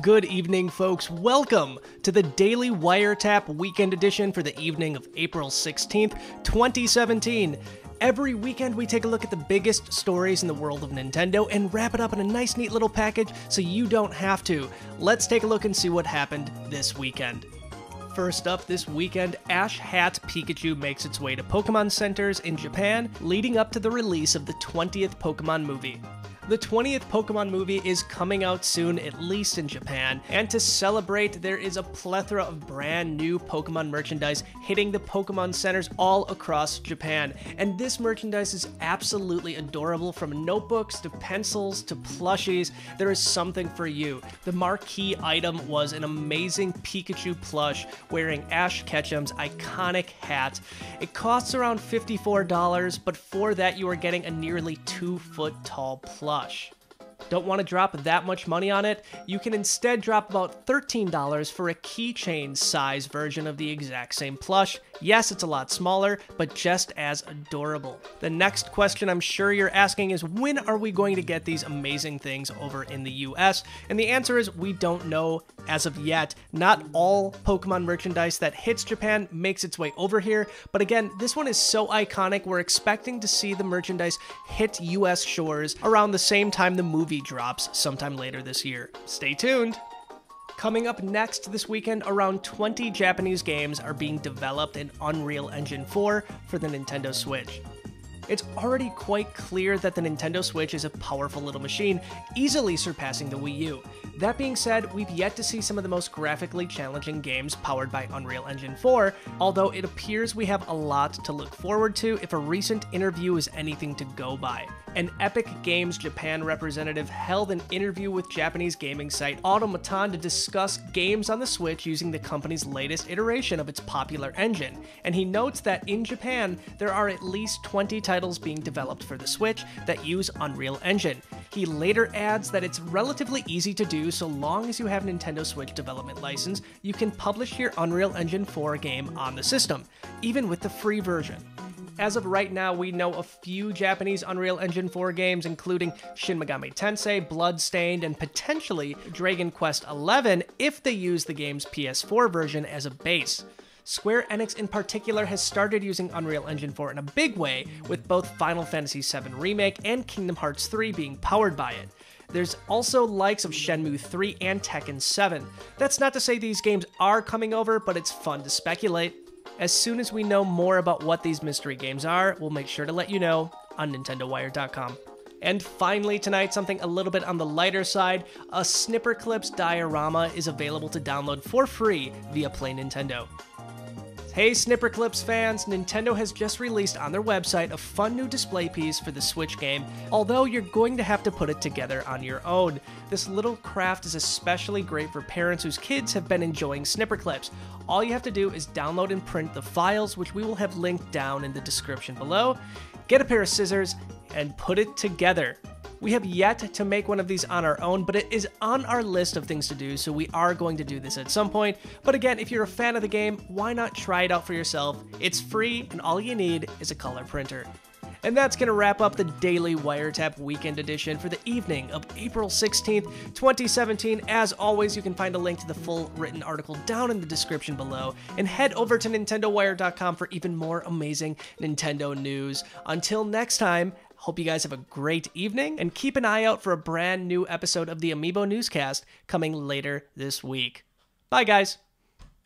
Good evening, folks. Welcome to the Daily Wiretap Weekend Edition for the evening of April 16th, 2017. Every weekend, we take a look at the biggest stories in the world of Nintendo and wrap it up in a nice, neat little package so you don't have to. Let's take a look and see what happened this weekend. First up this weekend, Ash Hat Pikachu makes its way to Pokémon Centers in Japan, leading up to the release of the 20th Pokémon movie. The 20th Pokémon movie is coming out soon, at least in Japan, and to celebrate, there is a plethora of brand new Pokémon merchandise hitting the Pokémon Centers all across Japan. And this merchandise is absolutely adorable, from notebooks to pencils to plushies. There is something for you. The marquee item was an amazing Pikachu plush wearing Ash Ketchum's iconic hat. It costs around $54, but for that you are getting a nearly 2-foot tall plush. Don't want to drop that much money on it? You can instead drop about $13 for a keychain size version of the exact same plush. Yes, it's a lot smaller, but just as adorable. The next question I'm sure you're asking is, when are we going to get these amazing things over in the US? And the answer is, we don't know as of yet. Not all Pokemon merchandise that hits Japan makes its way over here, but again, this one is so iconic, we're expecting to see the merchandise hit US shores around the same time the movie drops sometime later this year. Stay tuned! Coming up next this weekend, around 20 Japanese games are being developed in Unreal Engine 4 for the Nintendo Switch. It's already quite clear that the Nintendo Switch is a powerful little machine, easily surpassing the Wii U. That being said, we've yet to see some of the most graphically challenging games powered by Unreal Engine 4, although it appears we have a lot to look forward to if a recent interview is anything to go by. An Epic Games Japan representative held an interview with Japanese gaming site Automaton to discuss games on the Switch using the company's latest iteration of its popular engine, and he notes that in Japan, there are at least 20 titles being developed for the Switch that use Unreal Engine. He later adds that it's relatively easy to do so long as you have a Nintendo Switch development license. You can publish your Unreal Engine 4 game on the system, even with the free version. As of right now, we know a few Japanese Unreal Engine 4 games, including Shin Megami Tensei, Bloodstained, and potentially Dragon Quest XI if they use the game's PS4 version as a base. Square Enix in particular has started using Unreal Engine 4 in a big way, with both Final Fantasy VII Remake and Kingdom Hearts 3 being powered by it. There's also likes of Shenmue 3 and Tekken 7. That's not to say these games are coming over, but it's fun to speculate. As soon as we know more about what these mystery games are, we'll make sure to let you know on NintendoWire.com. And finally tonight, something a little bit on the lighter side, a Snipperclips diorama is available to download for free via Play Nintendo. Hey Snipperclips fans, Nintendo has just released on their website a fun new display piece for the Switch game, although you're going to have to put it together on your own. This little craft is especially great for parents whose kids have been enjoying Snipperclips. All you have to do is download and print the files, which we will have linked down in the description below, get a pair of scissors, and put it together. We have yet to make one of these on our own, but it is on our list of things to do, so we are going to do this at some point. But again, if you're a fan of the game, why not try it out for yourself? It's free, and all you need is a color printer. And that's going to wrap up the Daily Wiretap Weekend Edition for the evening of April 16th, 2017. As always, you can find a link to the full written article down in the description below, and head over to NintendoWire.com for even more amazing Nintendo news. Until next time, hope you guys have a great evening, and keep an eye out for a brand new episode of the Amiibo Newscast coming later this week. Bye, guys!